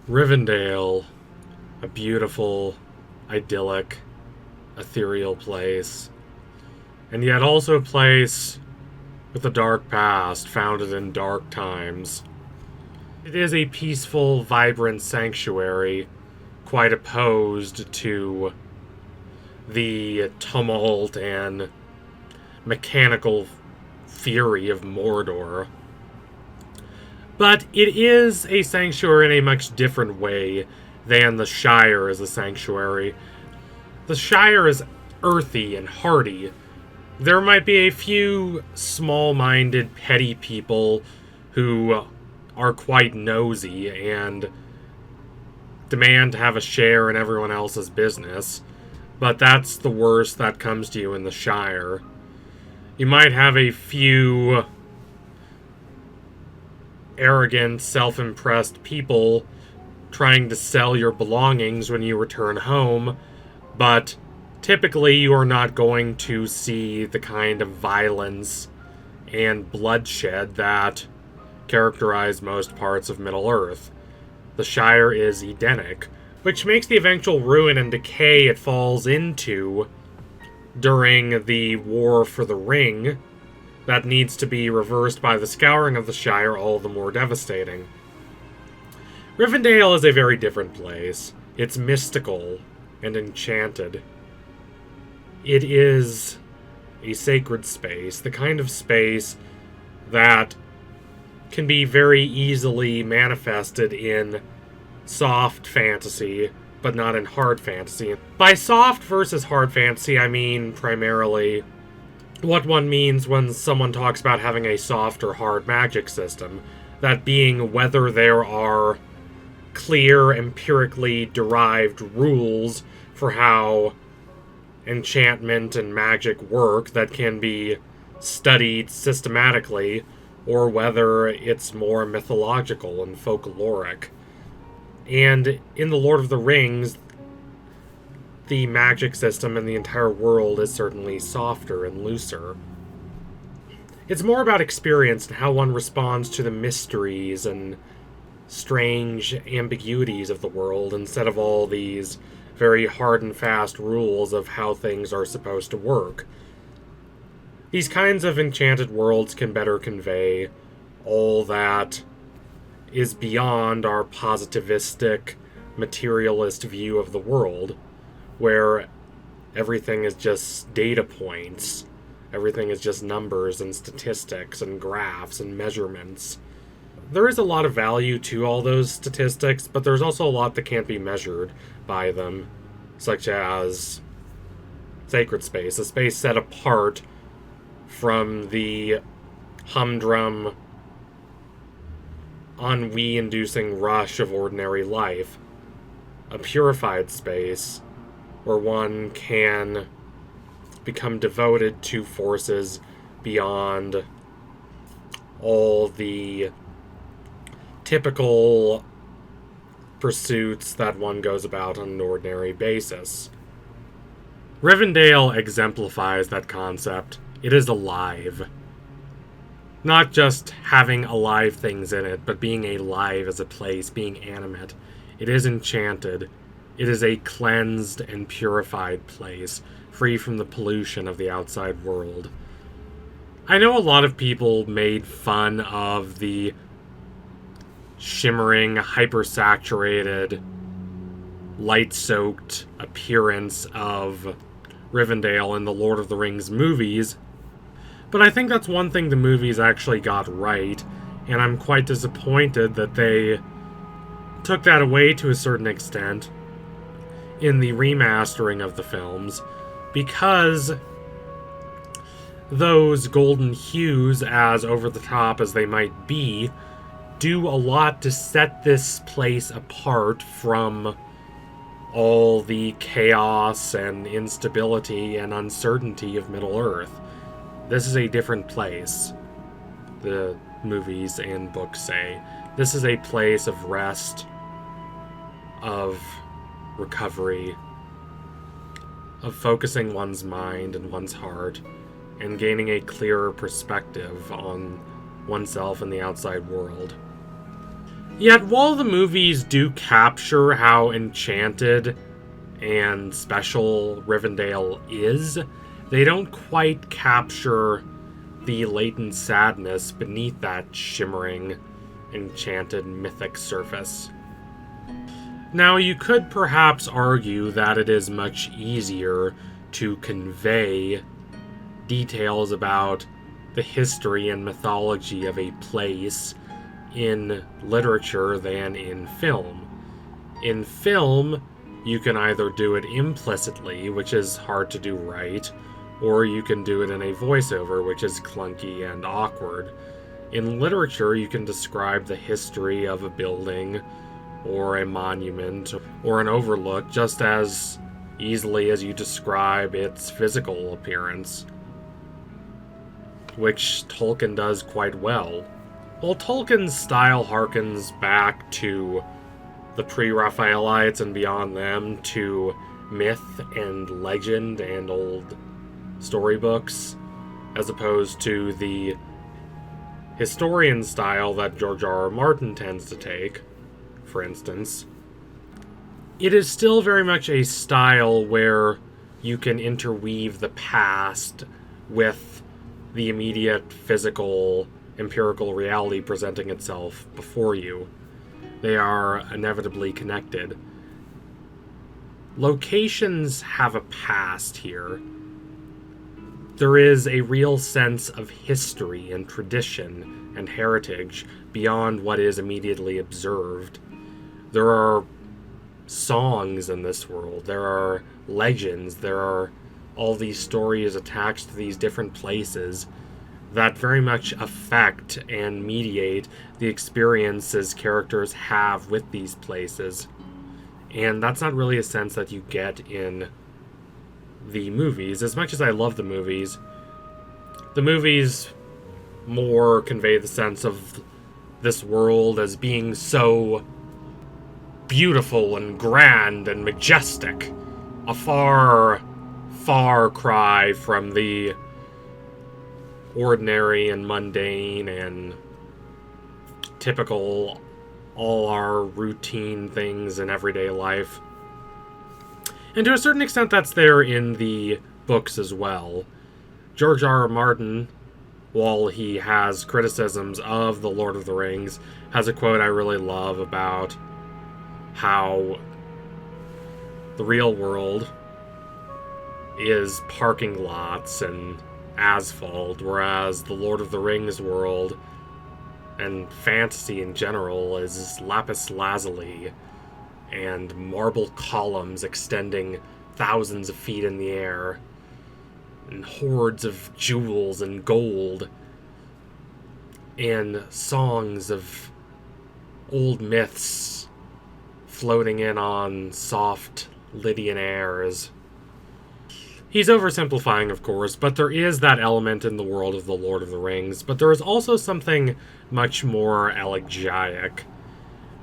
Rivendell, a beautiful, idyllic, ethereal place, and yet also a place with a dark past founded in dark times. It is a peaceful, vibrant sanctuary, quite opposed to the tumult and mechanical fury of Mordor. But it is a sanctuary in a much different way than the Shire is a sanctuary. The Shire is earthy and hardy. There might be a few small-minded, petty people who are quite nosy and demand to have a share in everyone else's business, but that's the worst that comes to you in the Shire. You might have a few arrogant, self-impressed people trying to sell your belongings when you return home, but typically you are not going to see the kind of violence and bloodshed that characterize most parts of Middle-earth. The Shire is Edenic, which makes the eventual ruin and decay it falls into during the War for the Ring that needs to be reversed by the scouring of the Shire all the more devastating. Rivendell is a very different place. It's mystical and enchanted. It is a sacred space, the kind of space that can be very easily manifested in soft fantasy, but not in hard fantasy. By soft versus hard fantasy, I mean primarily what one means when someone talks about having a soft or hard magic system. That being whether there are clear, empirically derived rules for how enchantment and magic work that can be studied systematically, or whether it's more mythological and folkloric. And in The Lord of the Rings, the magic system and the entire world is certainly softer and looser. It's more about experience and how one responds to the mysteries and strange ambiguities of the world instead of all these very hard and fast rules of how things are supposed to work. These kinds of enchanted worlds can better convey all that is beyond our positivistic, materialist view of the world, where everything is just data points. Everything is just numbers and statistics and graphs and measurements. There is a lot of value to all those statistics, but there's also a lot that can't be measured by them, such as sacred space, a space set apart from the humdrum, ennui-inducing rush of ordinary life. A purified space where one can become devoted to forces beyond all the typical pursuits that one goes about on an ordinary basis. Rivendell exemplifies that concept. It is alive. Not just having alive things in it, but being alive as a place, being animate. It is enchanted. It is a cleansed and purified place, free from the pollution of the outside world. I know a lot of people made fun of the shimmering, hyper-saturated, light-soaked appearance of Rivendell in the Lord of the Rings movies, but I think that's one thing the movies actually got right, and I'm quite disappointed that they took that away to a certain extent in the remastering of the films, because those golden hues, as over-the-top as they might be, do a lot to set this place apart from all the chaos and instability and uncertainty of Middle-earth. This is a different place, the movies and books say. This is a place of rest, of recovery, of focusing one's mind and one's heart, and gaining a clearer perspective on oneself and the outside world. Yet, while the movies do capture how enchanted and special Rivendell is, they don't quite capture the latent sadness beneath that shimmering, enchanted, mythic surface. Now, you could perhaps argue that it is much easier to convey details about the history and mythology of a place in literature than in film. In film, you can either do it implicitly, which is hard to do right, or you can do it in a voiceover, which is clunky and awkward. In literature, you can describe the history of a building, or a monument, or an overlook just as easily as you describe its physical appearance, which Tolkien does quite well. While Tolkien's style harkens back to the pre-Raphaelites and beyond them, to myth and legend and old storybooks, as opposed to the historian style that George R. R. Martin tends to take, for instance, it is still very much a style where you can interweave the past with the immediate physical, empirical reality presenting itself before you. They are inevitably connected. Locations have a past here. There is a real sense of history and tradition and heritage beyond what is immediately observed. There are songs in this world. There are legends. There are all these stories attached to these different places that very much affect and mediate the experiences characters have with these places. And that's not really a sense that you get in the movies. As much as I love the movies more convey the sense of this world as being so beautiful and grand and majestic. A far, far cry from the ordinary and mundane and typical, all our routine things in everyday life. And to a certain extent, that's there in the books as well. George R. R. Martin, while he has criticisms of The Lord of the Rings, has a quote I really love about how the real world is parking lots and asphalt, whereas the Lord of the Rings world and fantasy in general is lapis lazuli and marble columns extending thousands of feet in the air, and hordes of jewels and gold, and songs of old myths floating in on soft Lydian airs. He's oversimplifying, of course, but there is that element in the world of The Lord of the Rings, but there is also something much more elegiac.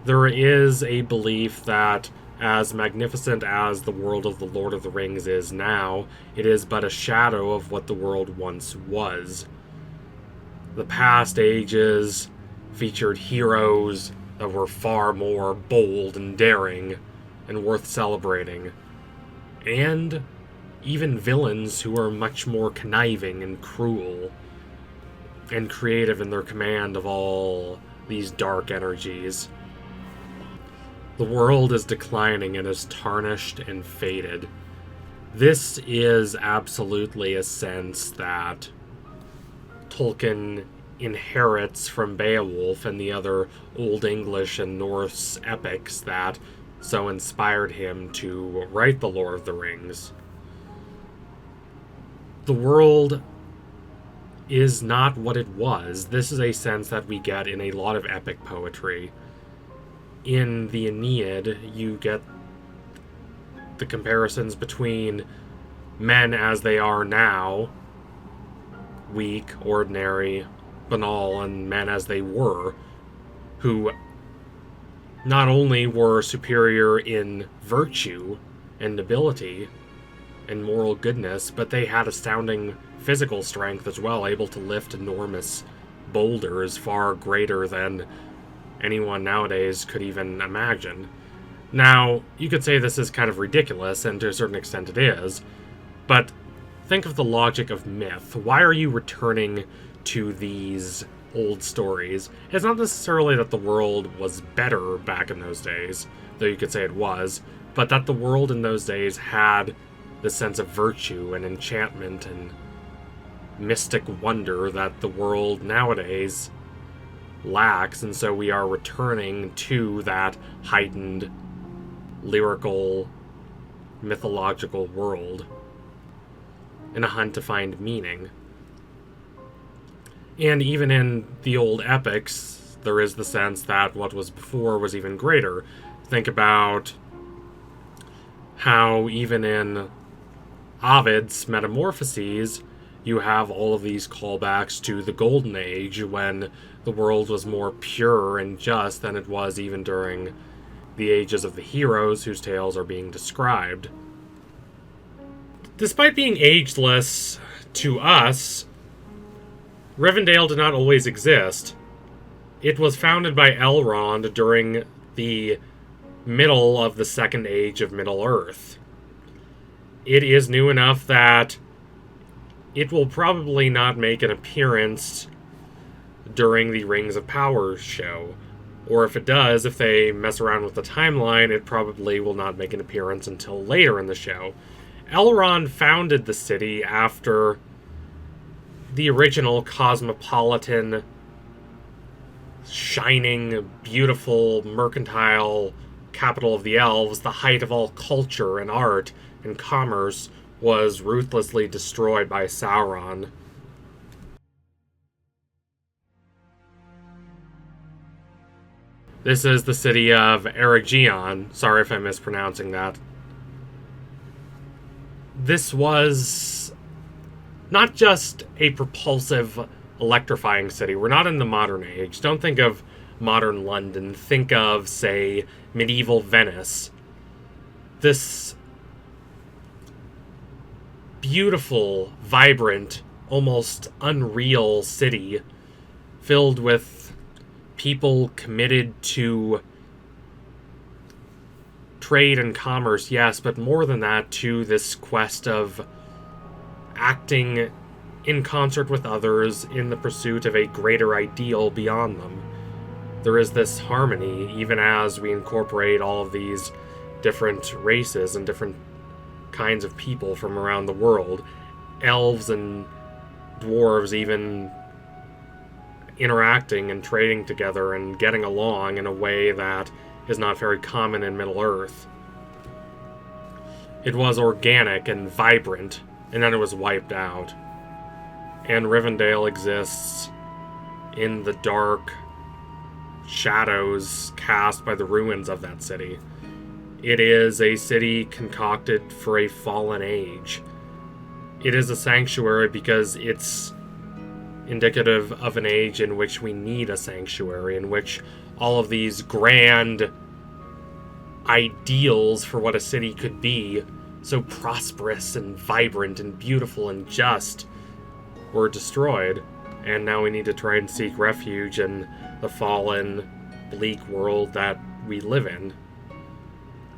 There is a belief that, as magnificent as the world of The Lord of the Rings is now, it is but a shadow of what the world once was. The past ages featured heroes that were far more bold and daring and worth celebrating, and even villains who are much more conniving and cruel and creative in their command of all these dark energies. The world is declining and is tarnished and faded. This is absolutely a sense that Tolkien inherits from Beowulf and the other Old English and Norse epics that so inspired him to write The Lord of the Rings. The world is not what it was. This is a sense that we get in a lot of epic poetry. In the Aeneid, you get the comparisons between men as they are now, weak, ordinary, banal, and men as they were, who not only were superior in virtue and nobility and moral goodness, but they had astounding physical strength as well, able to lift enormous boulders far greater than anyone nowadays could even imagine. Now, you could say this is kind of ridiculous, and to a certain extent it is, but think of the logic of myth. Why are you returning to these old stories? It's not necessarily that the world was better back in those days, though you could say it was, but that the world in those days had the sense of virtue and enchantment and mystic wonder that the world nowadays lacks, and so we are returning to that heightened, lyrical, mythological world in a hunt to find meaning. And even in the old epics, there is the sense that what was before was even greater. Think about how even in Ovid's Metamorphoses, you have all of these callbacks to the Golden Age, when the world was more pure and just than it was even during the ages of the heroes whose tales are being described. Despite being ageless to us, Rivendell did not always exist. It was founded by Elrond during the middle of the Second Age of Middle-earth. It is new enough that it will probably not make an appearance during the Rings of Power show. Or if it does, if they mess around with the timeline, it probably will not make an appearance until later in the show. Elrond founded the city after the original cosmopolitan, shining, beautiful, mercantile capital of the elves, the height of all culture and art and commerce, was ruthlessly destroyed by Sauron. This is the city of Eregion. Sorry if I'm mispronouncing that. This was not just a propulsive, electrifying city. We're not in the modern age. Don't think of modern London. Think of, say, medieval Venice. This beautiful, vibrant, almost unreal city filled with people committed to trade and commerce, yes, but more than that, to this quest of acting in concert with others in the pursuit of a greater ideal beyond them. There is this harmony, even as we incorporate all of these different races and different kinds of people from around the world. Elves and dwarves even interacting and trading together and getting along in a way that is not very common in Middle-earth. It was organic and vibrant, and then it was wiped out. And Rivendell exists in the dark shadows cast by the ruins of that city. It is a city concocted for a fallen age. It is a sanctuary because it's indicative of an age in which we need a sanctuary, in which all of these grand ideals for what a city could be, so prosperous and vibrant and beautiful and just, were destroyed. And now we need to try and seek refuge in the fallen, bleak world that we live in.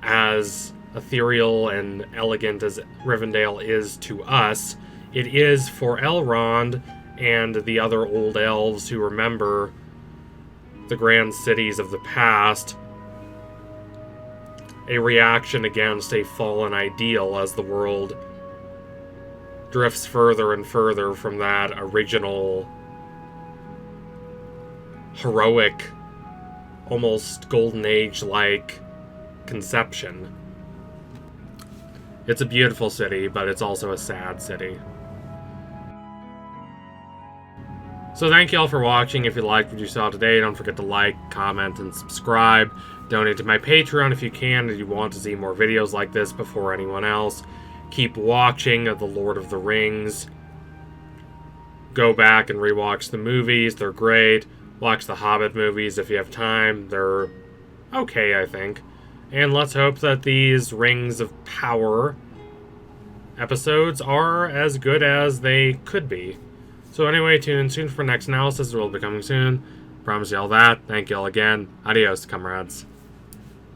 As ethereal and elegant as Rivendell is to us, it is for Elrond and the other old elves who remember the grand cities of the past a reaction against a fallen ideal as the world drifts further and further from that original heroic, almost golden age-like conception. It's a beautiful city, but it's also a sad city. So thank you all for watching. If you liked what you saw today, don't forget to like, comment, and subscribe. Donate to my Patreon if you can, and you want to see more videos like this before anyone else. Keep watching The Lord of the Rings. Go back and rewatch the movies. They're great. Watch the Hobbit movies if you have time. They're okay, I think. And let's hope that these Rings of Power episodes are as good as they could be. So anyway, tune in soon for next analysis. It will be coming soon. Promise y'all that. Thank y'all again. Adios, comrades.